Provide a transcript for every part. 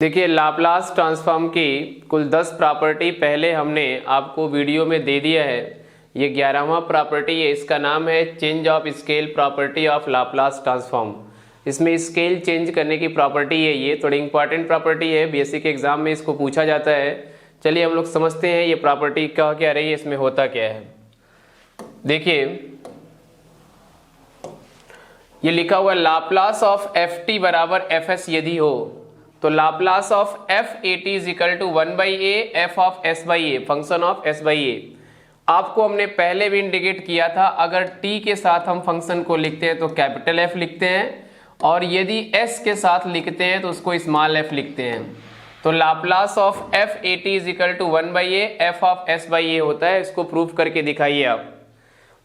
देखिए Laplace transform की कुल 10 प्रॉपर्टी पहले हमने आपको वीडियो में दे दिया है। ये 11वां प्रॉपर्टी है, इसका नाम है change of scale property of Laplace transform. इसमें स्केल चेंज करने की प्रॉपर्टी है, ये थोड़ी इंपॉर्टेंट प्रॉपर्टी है, बेसिक एग्जाम में इसको पूछा जाता है। चलिए हम लोग समझते हैं ये प्रॉपर्टी क्या रही है, इसमें होता क्या है। देखिए ये लिखा हुआ लाप्लास ऑफ एफ टी बराबर एफ एस यदि हो तो Laplace of F A T is equal to 1/a F of S by A, function of S by A. आपको हमने पहले भी इंडिकेट किया था, अगर t के साथ हम फंक्शन को लिखते हैं तो कैपिटल F लिखते हैं, और यदि s के साथ लिखते हैं तो उसको स्मॉल f लिखते हैं। तो Laplace of F A T is equal to 1/a F of S by A होता है। इसको प्रूफ करके दिखाइए आप।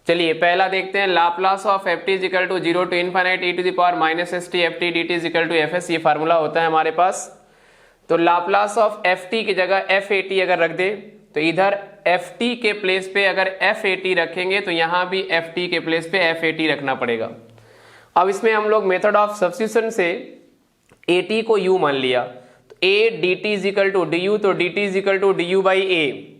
चलिए पहला देखते हैं, Laplace of F T is equal to 0 to infinite e to the power minus S T F T D T is equal to F S, ये फार्मूला होता है हमारे पास। तो लाप्लास ऑफ एफ टी की जगह एफ ए टी अगर रख दे तो इधर एफ टी के प्लेस पे अगर एफ ए टी रखेंगे तो यहाँ भी एफ टी के प्लेस पे एफ ए टी रखना पड़ेगा। अब इसमें हम लोग मेथड ऑफ सब्स्टिट्यूशन से ए टी को यू मान लिया, तो A D T is equal to D U, तो D T is equal to D U by A.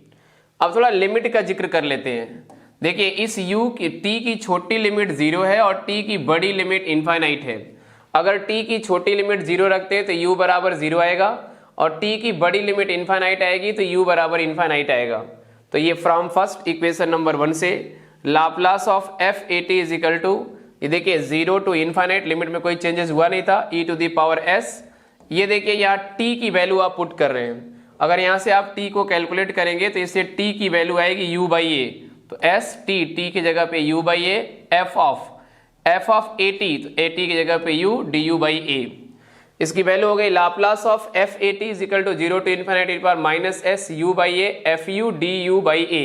अब थोड़ा लिमिट का जिक्र कर लेते हैं। देखिए इस u की t की छोटी लिमिट 0 है और t की बड़ी लिमिट इनफाइनाइट है। अगर t की छोटी लिमिट 0 रखते हैं तो u बराबर 0 आएगा, और t की बड़ी लिमिट इनफाइनाइट आएगी तो u बराबर इनफाइनाइट आएगा। तो ये फ्रॉम फर्स्ट इक्वेशन नंबर 1 से Laplace of F A T is equal to, ये देखिए 0 to इनफाइनाइट, लिमिट में कोई चेंजेस हुआ नहीं था, e to the power s। ये देखिए यहाँ t की वैल्यू आप पुट कर रहे हैं। अगर यहाँ से आप t को कैलकुलेट करेंगे तो इससे t की वैल्यू आएगी u बाई ए, तो एस टी, टी की जगह पे u by A, F of A T, तो ए टी की जगह पे u D U by A. इसकी वैल्यू हो गई Laplace of F A T is equal to 0 to infinite power minus S U by A F U D U by A.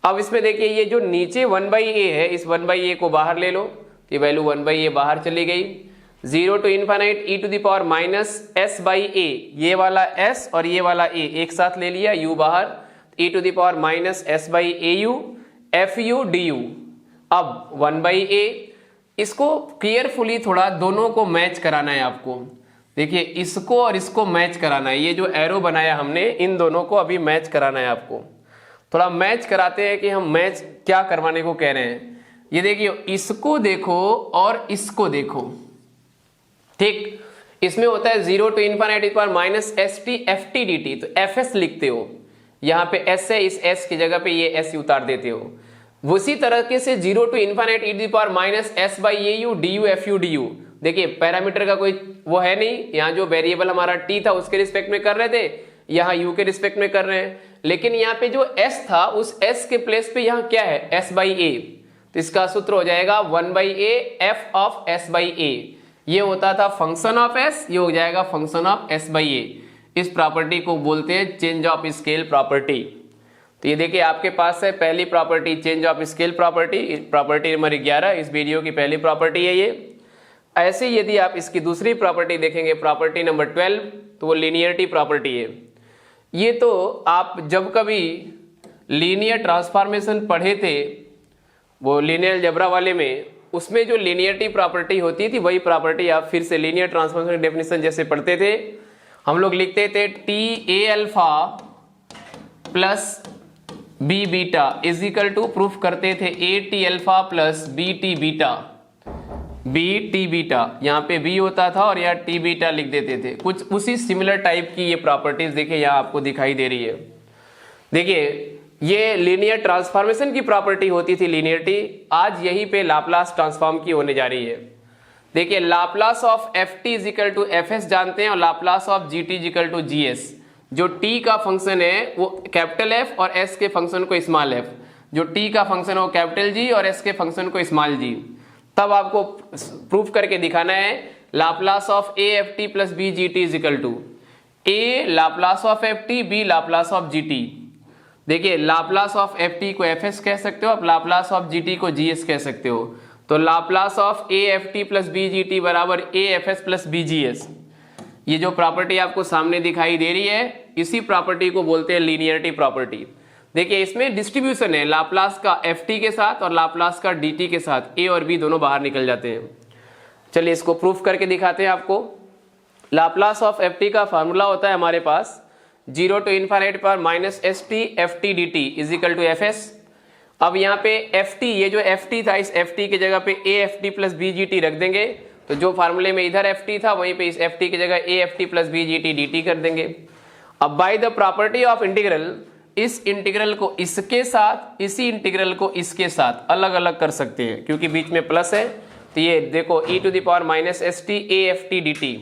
अब इसमें देखिए ये जो नीचे 1/a है, इस 1/a को बाहर ले लो, ये वैल्यू 1/a बाहर चली गई। 0 to infinite e to the power minus S by A, ये वाला s और ये वाला a एक साथ ले लिया, u बाहर, e to the power minus S by A U F U D U. अब 1/a, इसको केयरफुली थोड़ा दोनों को मैच कराना है आपको। देखिए इसको और इसको मैच कराना है, ये जो एरो बनाया हमने इन दोनों को अभी मैच कराना है आपको। थोड़ा मैच कराते हैं कि हम मैच क्या करवाने को कह रहे हैं। ये देखिए इसको देखो और इसको देखो, ठीक। इसमें होता है 0 to infinite power minus S T F T D T, तो एफ एस लिखते हो, यहाँ पे s है, इस s की जगह पे ये s उतार देते हो। उसी तरह से 0 to infinite e to the power minus S by A U D U F U D U. देखिए पैरामीटर का कोई वो है नहीं, यहाँ जो वेरिएबल हमारा t था उसके रिस्पेक्ट में कर रहे थे, यहाँ u के रिस्पेक्ट में कर रहे हैं, लेकिन यहाँ पे जो s था उस s के प्लेस पे यहाँ क्या है, s बाई ए, तो इसका सूत्र हो जाएगा 1/a F of s by A. ये होता था फंक्शन ऑफ s, ये हो जाएगा function of s by A. इस प्रॉपर्टी को बोलते हैं चेंज ऑफ स्केल प्रॉपर्टी। तो ये देखिए आपके पास है पहली property change of scale property, property number 11 इस वीडियो की पहली प्रॉपर्टी है ये। ऐसे यदि आप इसकी दूसरी प्रॉपर्टी देखेंगे, प्रॉपर्टी नंबर 12, तो वो लीनियरिटी प्रॉपर्टी है। ये तो आप जब कभी लीनियर ट्रांसफॉर्मेशन पढ़े थे, वो लीनियर अलजेब्रा वाले में, उसमें जो लीनियरिटी प्रॉपर्टी होती थी वही प्रॉपर्टी आप फिर से लीनियर ट्रांसफॉर्मेशन की डेफिनेशन जैसे पढ़ते थे, हम लोग लिखते थे T A alpha plus B beta is equal to, proof करते थे A T alpha plus B T beta, B T beta, यहाँ पे बी होता था और यहाँ टी बीटा लिख देते थे। कुछ उसी सिमिलर टाइप की ये प्रॉपर्टीज देखिए यहाँ आपको दिखाई दे रही है। देखिए ये लीनियर ट्रांसफॉर्मेशन की प्रॉपर्टी होती थी लीनियरिटी, आज यहीं पे लाप्लास ट्रांसफॉर्म की होने जा रही है। देखिए Laplace of F T is equal to F S जानते हैं, और Laplace of G T is equal to G S. जो t का फंक्शन है वो कैपिटल F और s के फंक्शन को स्मॉल f, जो t का फंक्शन है वो कैपिटल G और s के फंक्शन को स्मॉल g। तब आपको प्रूफ करके दिखाना है Laplace of A F T plus B G T is equal to A Laplace of F T B Laplace of G T. देखिए लाप्लास ऑफ एफ टी को F S कह सकते हो, आप लाप्लास ऑफ जी टी को G S कह सकते हो। तो Laplace of A F T plus B G T बराबर A F S plus B G S. ये जो प्रॉपर्टी आपको सामने दिखाई दे रही है, इसी प्रॉपर्टी को बोलते हैं लीनियरिटी प्रॉपर्टी। देखिए इसमें डिस्ट्रीब्यूशन है लाप्लास का एफ टी के साथ और लाप्लास का डी टी के साथ, ए और बी दोनों बाहर निकल जाते हैं। चलिए इसको प्रूफ करके दिखाते हैं आपको। लाप्लास ऑफ एफ टी का फार्मूला होता है हमारे पास 0 to इनफाइनाइट पर minus S T F T D T is equal to F S. अब यहाँ पे एफ टी, ये जो एफ टी था, इस एफ टी की जगह पे A F T plus B G T रख देंगे, तो जो फार्मूले में इधर एफ टी था वहीं पे इस एफ टी की जगह A F T plus B G T D T कर देंगे। अब by the property of integral, इस इंटीग्रल को इसके साथ, इसी इंटीग्रल को इसके साथ अलग अलग कर सकते हैं क्योंकि बीच में प्लस है। तो ये देखो e to the power minus S T A F T D T,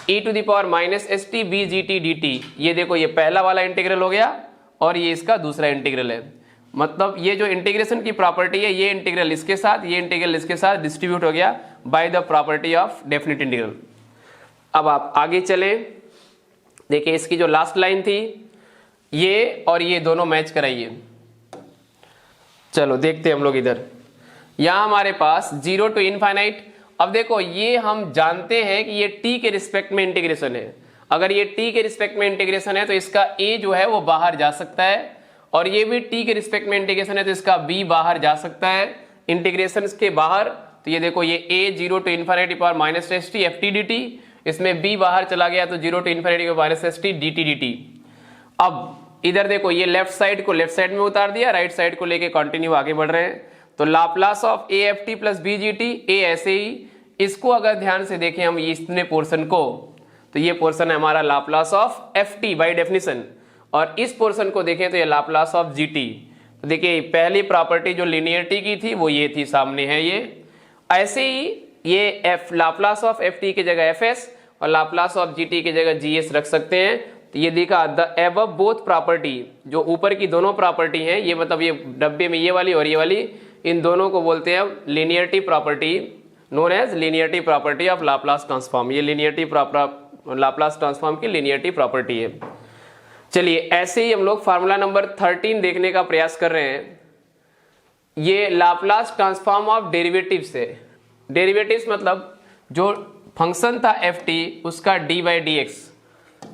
E to the power minus S T B G T D T, ये देखो ये पहला वाला इंटीग्रल हो गया और ये इसका दूसरा इंटीग्रल है। मतलब ये जो इंटीग्रेशन की प्रॉपर्टी है, ये इंटीग्रल इसके साथ, ये इंटीग्रल इसके साथ डिस्ट्रीब्यूट हो गया bye the property of definite integral. अब आप आगे चले, देखिए इसकी जो लास्ट लाइन थी ये और ये दोनों मैच कराइए। चलो देखते हैं हम लोग इधर, यहां हमारे पास 0 to इनफाइनाइट। अब देखो ये हम जानते हैं कि ये t के रिस्पेक्ट में इंटीग्रेशन है। अगर ये t के रिस्पेक्ट में इंटीग्रेशन है तो इसका a जो है वो बाहर जा सकता है, और ये भी t के रिस्पेक्ट में इंटीग्रेशन है तो इसका b बाहर जा सकता है इंटीग्रेशन के बाहर। तो ये देखो ये a 0 to infinite power minus S T F T D T, इसमें b बाहर चला गया तो 0 to infinite minus S T D T D T. अब इधर देखो ये लेफ्ट साइड को लेफ्ट साइड में उतार दिया, राइट साइड को लेके कंटिन्यू आगे बढ़ रहे हैं। तो Laplace of A F T plus B G T, ए ऐसे ही, इसको अगर ध्यान से देखें हम इतने पोर्शन को, तो ये पोर्शन है हमारा Laplace of F T by definition, और इस पोर्शन को देखें तो ये लाप्लास ऑफ जी टी। तो देखिए पहली प्रॉपर्टी जो लीनियरिटी की थी वो ये थी, सामने है ये। ऐसे ही ये F Laplace of F T की जगह एफ एस और लाप्लास ऑफ जी टी की जगह जी एस रख सकते हैं। तो ये देखा द एबव बोथ प्रॉपर्टी, जो ऊपर की दोनों प्रॉपर्टी हैं, ये मतलब ये डब्बे में ये वाली और ये वाली, इन दोनों को बोलते हैं linearity property, known as linearity property of Laplace transform. ये लीनियरिटी लाप्लास ट्रांसफॉर्म की लीनियरिटी प्रॉपर्टी है। चलिए ऐसे ही हम लोग फार्मूला नंबर 13 देखने का प्रयास कर रहे हैं। ये लाप्लास ट्रांसफॉर्म ऑफ डेरिवेटिव्स है। डेरिवेटिव्स मतलब जो फंक्शन था एफ टी, उसका डी बाई डी एक्स।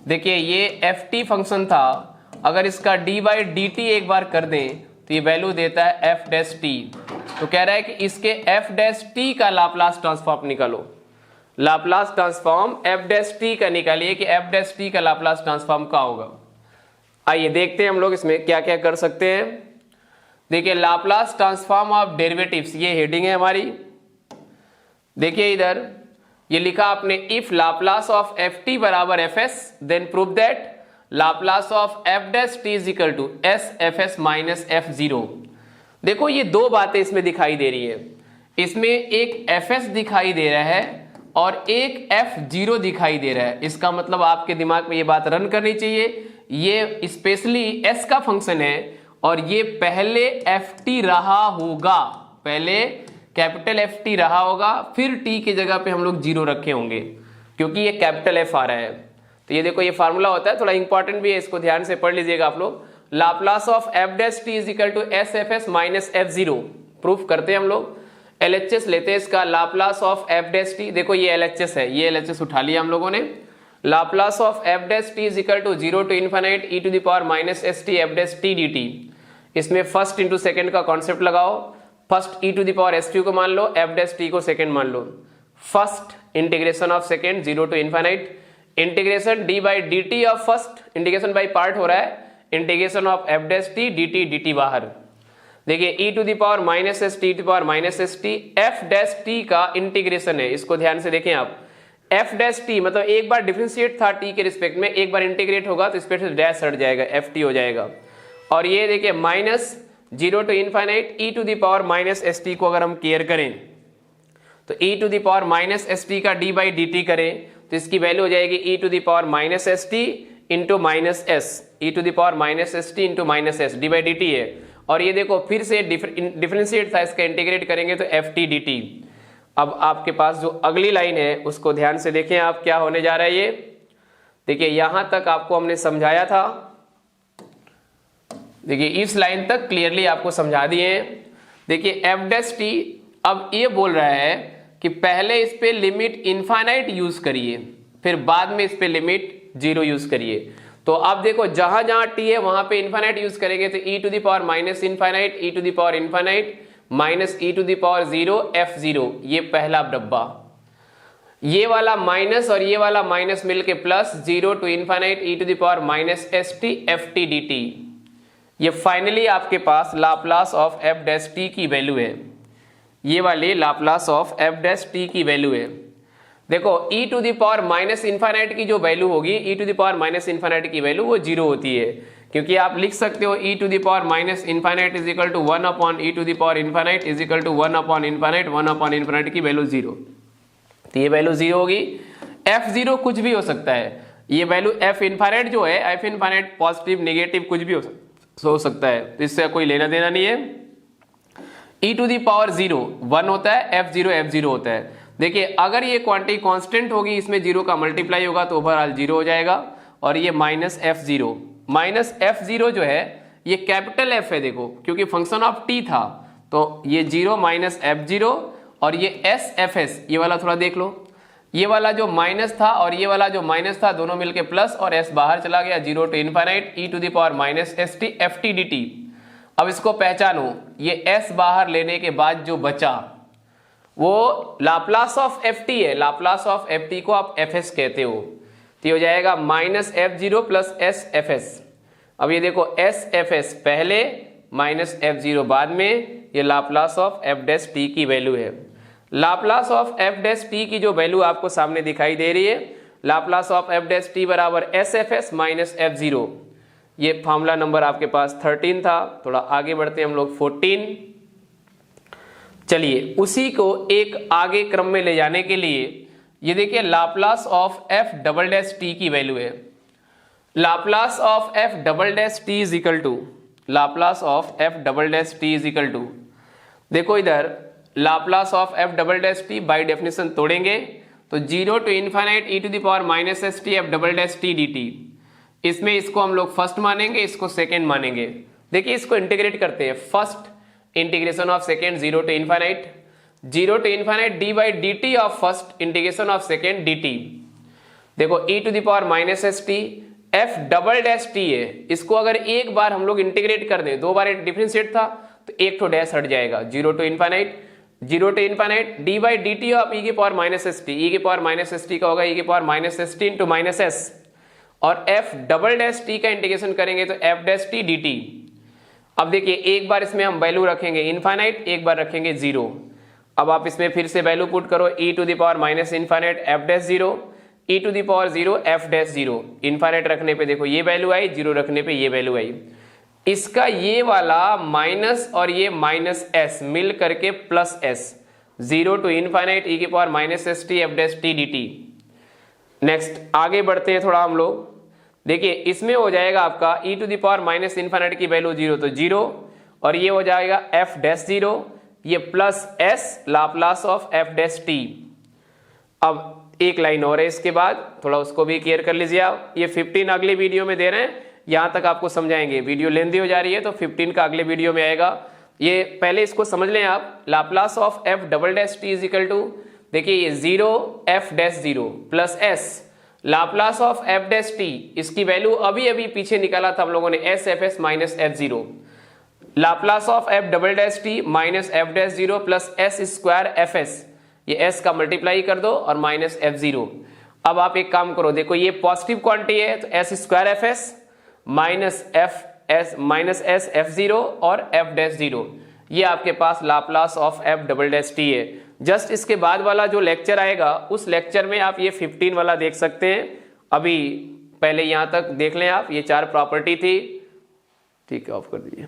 देखिए ये एफ टी फंक्शन था, अगर इसका डी बाई डी टी एक बार कर दें तो ये वैल्यू देता है एफ डैश टी। तो कह रहा है कि इसके एफ डैश टी का लाप्लास ट्रांसफॉर्म निकालो। Laplace transform F dash T का निकालिए कि एफ डैश टी का लाप्लास ट्रांसफॉर्म क्या होगा। आइए देखते हैं हम लोग इसमें क्या क्या कर सकते हैं। देखिए लाप्लास ट्रांसफॉर्म ऑफ डेरिवेटिव्स, ये हेडिंग है हमारी। देखिए इधर ये लिखा आपने, if Laplace of F T बराबर F S then prove that Laplace of F dash T is equal to S F S minus F zero. देखो ये दो बातें इसमें दिखाई दे रही है, इसमें एक एफ एस दिखाई दे रहा है और एक एफ जीरो दिखाई दे रहा है। इसका मतलब आपके दिमाग में ये बात रन करनी चाहिए, ये स्पेशली एस का फंक्शन है और ये पहले एफ टी रहा होगा, पहले कैपिटल एफ टी रहा होगा, फिर टी की जगह पे हम लोग जीरो रखे होंगे क्योंकि ये कैपिटल एफ आ रहा है। तो ये देखो ये फार्मूला होता है, थोड़ा इंपॉर्टेंट भी है, इसको ध्यान से पढ़ लीजिएगा आप लोग। Laplace of F dash T is equal to S F S minus F zero. Proof करते हैं हम लोग, एलएचएस लेते हैं इसका। Laplace of F dash T, देखो ये एलएचएस है, ये एलएचएस उठा लिया हम लोगों ने। Laplace of F dash T is equal to 0 to infinite E to the power minus S T F dash T D T. इसमें फर्स्ट इंटू सेकेंड का कॉन्सेप्ट लगाओ, first E to the power S T को मान लो, F dash T को second मान लो। First integration of second 0 to infinite, integration D by D T of first, integration by part हो रहा है, integration of F dash T D T D T बाहर। देखिए E to the power minus S T to power minus S T F dash T का integration है, इसको ध्यान से देखें आप। एफ डैश टी मतलब एक बार डिफरेंशिएट था टी के रिस्पेक्ट में, एक बार इंटीग्रेट होगा तो इस पे से डैश हट जाएगा, एफ टी हो जाएगा। और ये देखिए minus 0 to infinite E to the power minus S T को अगर हम केयर करें तो E to the power minus S T का डी बाई डी टी करें तो इसकी वैल्यू हो जाएगी E to the power minus S T into minus S, E to the power minus S T into minus S, D by D T है। और ये देखो फिर से डिफरेंशिएट था, इसका इंटीग्रेट करेंगे तो एफ टी डी टी। अब आपके पास जो अगली लाइन है उसको ध्यान से देखें आप, क्या होने जा रहा है ये। देखिए यहां तक आपको हमने समझाया था, देखिए इस लाइन तक क्लियरली आपको समझा दिए। देखिए एफ डैश टी अब ये बोल रहा है कि पहले इस पे लिमिट इनफाइनाइट यूज करिए, फिर बाद में इस पे लिमिट जीरो यूज करिए। तो अब देखो जहां जहां टी है वहां पे इनफाइनाइट यूज करेंगे तो E to the power minus infinite E to the power infinite minus E to the power zero F zero, ये पहला डब्बा। ये वाला माइनस और ये वाला माइनस मिलके plus 0 to infinite e to the power minus st ft dt। ये फाइनली आपके पास Laplace of f dash t की वैल्यू है। ये वाले Laplace of f dash t की वैल्यू है। देखो e to the power minus infinite की जो वैल्यू होगी, e to the power minus infinite की वैल्यू वो 0 होती है, क्योंकि आप लिख सकते हो e to the power minus infinite is equal to 1 upon e to the power infinite is equal to 1 upon infinite 1 upon infinite की वैल्यू 0। तो ये वैल्यू 0 होगी। f0 कुछ भी हो सकता है, ये वैल्यू f इनफाइनाइट जो है, f इनफाइनाइट पॉजिटिव नेगेटिव कुछ भी हो सकता है, तो इससे कोई लेना देना नहीं है। e टू दी पावर 0 1 होता है, f0 होता है। देखिए अगर ये क्वांटिटी कांस्टेंट होगी, इसमें 0 का मल्टीप्लाई होगा तो ओवरऑल 0 हो जाएगा। और ये माइनस f0 जो है ये कैपिटल F है, देखो क्योंकि फंक्शन ऑफ t था तो ये 0 माइनस f0 और ये SFS, ये वाला थोड़ा देख लो, ये वाला जो माइनस था और ये वाला जो माइनस था दोनों मिलके प्लस और s बाहर चला गया, 0 to infinite e to the power minus st ft dt। अब इसको पहचानो, ये s बाहर लेने के बाद जो बचा वो लाप्लास ऑफ ft है। लाप्लास ऑफ ft को आप fs कहते हो, तो ये हो जाएगा माइनस f0 प्लस sfs। अब ये देखो sfs पहले माइनस f0 बाद में, ये Laplace of f dash t की वैल्यू है। Laplace of f dash t की जो वैल्यू आपको सामने दिखाई दे रही है, Laplace of f dash t बराबर sfs माइनस f0। ये फॉर्मूला नंबर आपके पास 13 था। थोड़ा आगे बढ़ते हैं हम लोग 14। चलिए उसी को एक आगे क्रम में ले जाने के लिए ये देखिए Laplace of f double dash t की वैल्यू है। Laplace of f double dash t is equal to Laplace of f double dash t is equal to, देखो इधर Laplace of f double dash t by definition तोड़ेंगे तो 0 to infinite e to the power minus st f double dash t dt। इसमें इसको हम लोग first मानेंगे, इसको सेकेंड मानेंगे। देखिए इसको इंटीग्रेट करते हैं, first integration of second 0 to infinite d by dt of first integration of second dt। देखो e to the power minus st f double dash t है, इसको अगर एक बार हम लोग इंटीग्रेट कर दें, दो बार डिफरेंशिएट था तो एक तो डैश हट जाएगा, 0 to infinite d by dt of e के पावर माइनस st। e के पावर माइनस st का होगा e के power minus st into minus s, और f डबल डैश t का इंटीग्रेशन करेंगे तो f डैश t dt। अब देखिए एक बार इसमें हम वैल्यू रखेंगे इनफाइनाइट, एक बार रखेंगे 0। अब आप इसमें फिर से वैल्यू पुट करो, e to the power minus infinite f dash 0, e to the power 0 f dash 0। Infinite रखने पे देखो ये वैल्यू आई, 0 रखने पे ये वैल्यू आई। इसका ये वाला माइनस और ये माइनस s मिल करके plus s, 0 to infinite e के power minus st f dash t dt। Next आगे बढ़ते हैं थोड़ा हम लोग। देखिए इसमें हो जाएगा आपका e to the power minus infinite की वैल्यू 0 तो 0, और ये हो जाएगा f डैश 0, ये plus s Laplace of f dash t। अब एक लाइन और है इसके बाद, थोड़ा उसको भी क्लियर कर लीजिए आप। ये 15 अगले वीडियो में दे रहे हैं, यहां तक आपको समझाएंगे। वीडियो लेंदी हो जा रही है तो 15 का अगले वीडियो में आएगा। ये पहले इसको समझ लें आप। Laplace of f double dash t is equal to, देखिए ये 0 f dash 0 plus s Laplace of f dash t, इसकी वैल्यू अभी अभी पीछे निकाला था हम लोगों ने sfs minus f0। Laplace of f double dash t minus f dash 0 plus s square fs, ये s का मल्टीप्लाई कर दो और माइनस f0। अब आप एक काम करो, देखो ये पॉजिटिव क्वांटिटी है तो s square fs minus s f0 और f डैश 0, ये आपके पास Laplace of f double dash t है। जस्ट इसके बाद वाला जो लेक्चर आएगा उस लेक्चर में आप ये 15 वाला देख सकते हैं। अभी पहले यहां तक देख लें आप, ये 4 प्रॉपर्टी थी। ठीक है, ऑफ कर दीजिए।